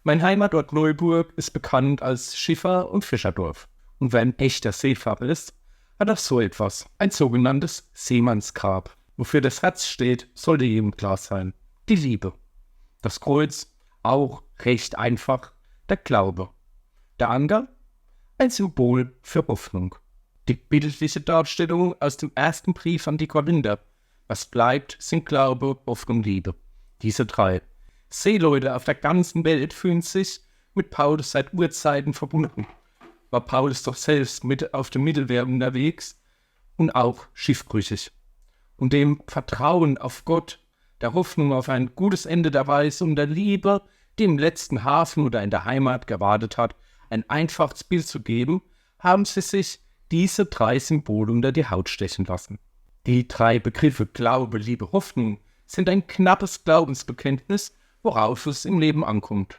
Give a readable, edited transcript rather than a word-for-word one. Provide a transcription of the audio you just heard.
Mein Heimatort Neuburg ist bekannt als Schiffer- und Fischerdorf. Und wer ein echter Seefahrer ist, hat auch so etwas, ein sogenanntes Seemannsgrab. Wofür das Herz steht, sollte jedem klar sein. Die Liebe. Das Kreuz, auch recht einfach, der Glaube. Der Anker, ein Symbol für Hoffnung. Die bildliche Darstellung aus dem ersten Brief an die Korinther. Was bleibt, sind Glaube, Hoffnung, Liebe. Diese drei. Seeleute auf der ganzen Welt fühlen sich mit Paulus seit Urzeiten verbunden. War Paulus doch selbst mit auf dem Mittelmeer unterwegs und auch schiffbrüchig. Und dem Vertrauen auf Gott, der Hoffnung auf ein gutes Ende der Reise und der Liebe, die im letzten Hafen oder in der Heimat gewartet hat, ein einfaches Bild zu geben, haben sie sich diese drei Symbole unter die Haut stechen lassen. Die drei Begriffe Glaube, Liebe, Hoffnung sind ein knappes Glaubensbekenntnis, worauf es im Leben ankommt.